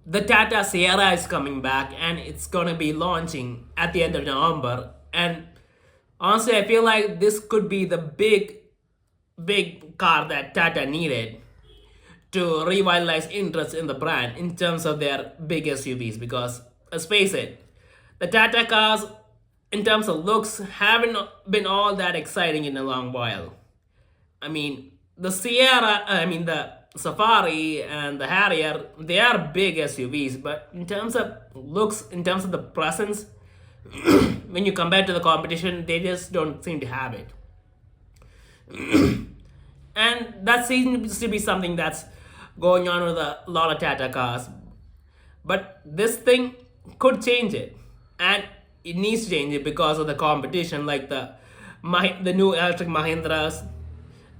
the Tata Sierra is coming back and it's gonna be launching at the end of November. And honestly, I feel like this could be the big car that Tata needed to revitalize interest in the brand in terms of their big SUVs. Because let's face it, the Tata cars, in terms of looks, haven't been all that exciting in a long while. I mean, the Safari and the Harrier, they are big SUVs, but in terms of looks, in terms of the presence, when you compare to the competition, they just don't seem to have it. And that seems to be something that's going on with a lot of Tata cars. But this thing could change it, and it needs to change it because of the competition, like the new electric Mahindras.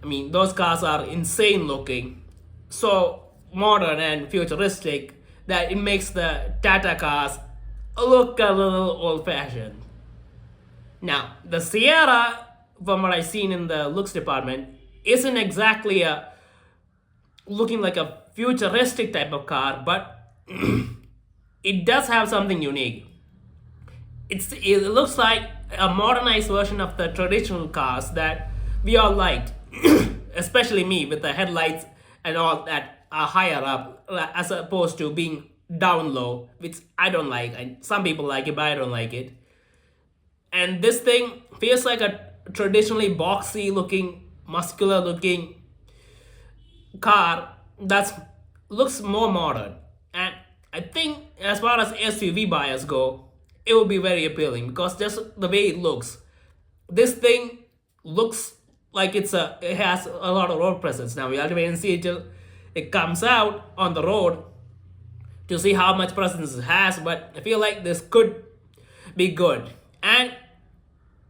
I mean, those cars are insane looking, so modern and futuristic that it makes the Tata cars look a little old fashioned. Now, the Sierra, from what I've seen in the looks department, isn't exactly a looking like a futuristic type of car, but it does have something unique. It looks like a modernized version of the traditional cars that we all liked, especially me with the headlights and all that are higher up, as opposed to being down low, which I don't like. And some people like it, but I don't like it. And this thing feels like a traditionally boxy looking, muscular looking car that looks more modern. And I think as far as SUV buyers go, it will be very appealing because just the way it looks, this thing looks like it has a lot of road presence. Now we have to wait and see till it comes out on the road to see how much presence it has. But I feel like this could be good, and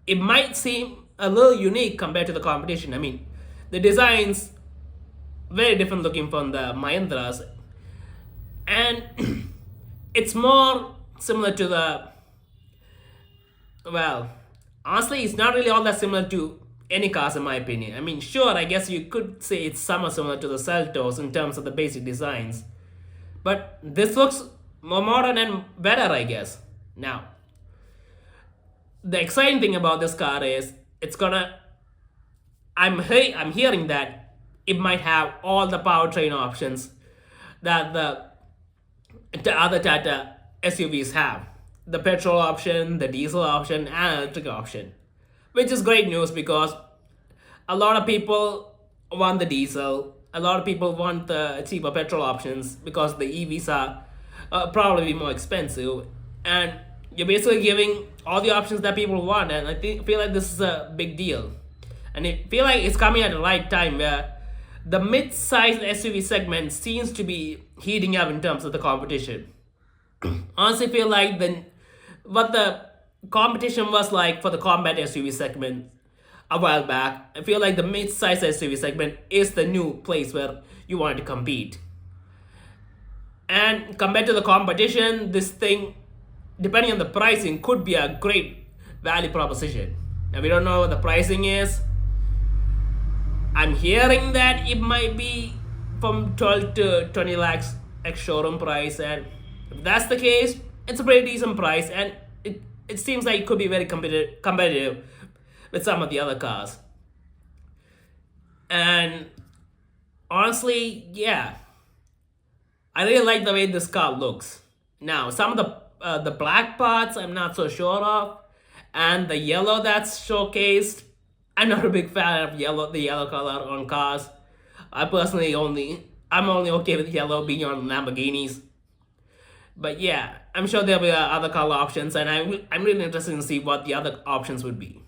it might seem a little unique compared to the competition. I mean, the designs very different looking from the Mahindras, and it's more similar to the, well, honestly, it's not really all that similar to any cars in my opinion. I mean, sure, I guess you could say it's somewhat similar to the Celtos in terms of the basic designs, but this looks more modern and better, I guess. Now, the exciting thing about this car is it's gonna. I'm hearing that it might have all the powertrain options that the other Tata SUVs have. The petrol option, the diesel option, and electric option, which is great news because a lot of people want the diesel. A lot of people want the cheaper petrol options because the EVs are probably more expensive, and you're basically giving all the options that people want. And feel like this is a big deal, and I feel like it's coming at the right time where the mid-sized SUV segment seems to be heating up in terms of the competition. Honestly, feel like what the competition was like for the combat SUV segment a while back. I feel like the mid-size SUV segment is the new place where you want to compete. And compared to the competition, this thing, depending on the pricing, could be a great value proposition. Now we don't know what the pricing is. I'm hearing that it might be from 12 to 20 lakhs ex showroom price, and if that's the case, it's a pretty decent price, and it seems like it could be very competitive with some of the other cars. And honestly, yeah, I really like the way this car looks. Now, some of the black parts I'm not so sure of, and the yellow that's showcased. I'm not a big fan of the yellow color on cars. I'm only okay with yellow being on Lamborghinis. But yeah, I'm sure there'll be other color options, and I'm really interested to see what the other options would be.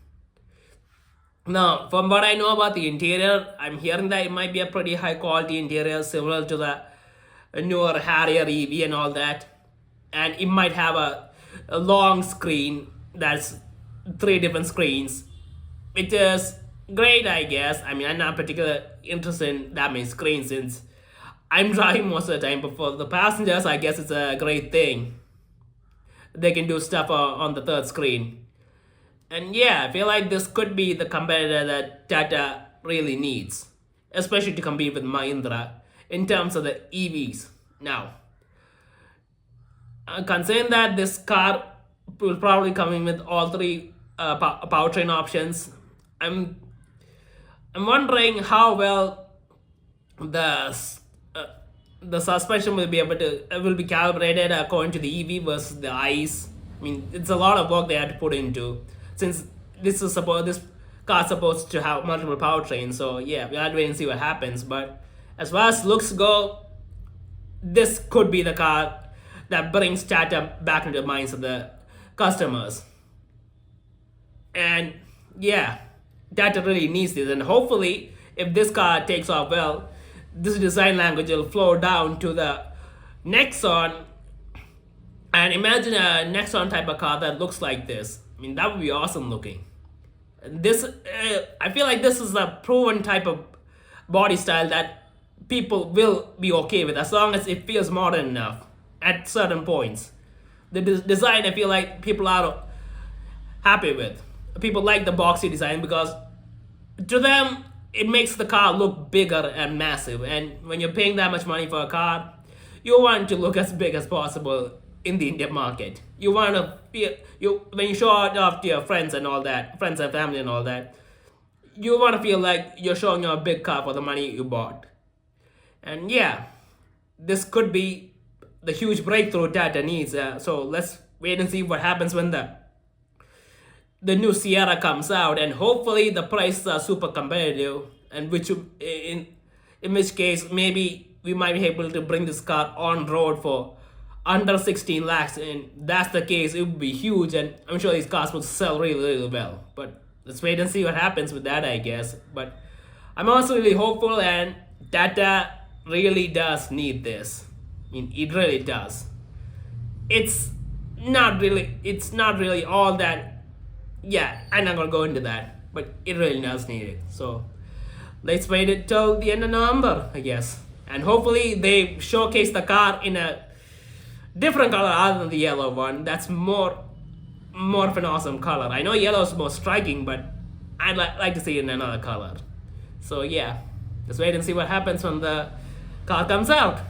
Now, from what I know about the interior, I'm hearing that it might be a pretty high quality interior, similar to the newer Harrier EV and all that. And it might have a long screen that's three different screens, which is great, I guess. I mean, I'm not particularly interested in that many screens since I'm driving most of the time, but for the passengers, I guess it's a great thing. They can do stuff on the third screen. And yeah, I feel like this could be the competitor that Tata really needs, especially to compete with Mahindra in terms of the EVs. Now, Considering that this car will probably come in with all three powertrain options, I'm I'm wondering how well the uh, the suspension will be able to will be calibrated according to the EV versus the ICE. I mean, it's a lot of work they had to put into, since this car's supposed to have multiple powertrains. So yeah, we have to wait and see what happens. But as far as looks go, this could be the car that brings Tata back into the minds of the customers. And yeah, Tata really needs this. And hopefully, if this car takes off well, this design language will flow down to the Nexon. And imagine a Nexon type of car that looks like this. I mean, that would be awesome looking. This, I feel like this is a proven type of body style that people will be okay with, as long as it feels modern enough at certain points. The design, I feel like people are happy with. People like the boxy design because to them it makes the car look bigger and massive. And when you're paying that much money for a car, you want it to look as big as possible in the Indian market. You want to feel you when you show it off to your friends and all that, friends and family and all that. You want to feel like you're showing a big car for the money you bought. And yeah, this could be the huge breakthrough Tata needs. So let's wait and see what happens when the new Sierra comes out, and hopefully the prices are super competitive, and in which case maybe we might be able to bring this car on road for under 16 lakhs. And that's the case, it would be huge, and I'm sure these cars will sell really well. But let's wait and see what happens with that, I guess. But I'm also really hopeful, and Tata really does need this. I mean, it really does. It's not really all that. Yeah, I'm not gonna go into that, but it really does need it. So let's wait until the end of November, I guess. And hopefully they showcase the car in a different color other than the yellow one. That's more of an awesome color. I know yellow is more striking, but I'd like to see it in another color. So yeah, let's wait and see what happens when the car comes out.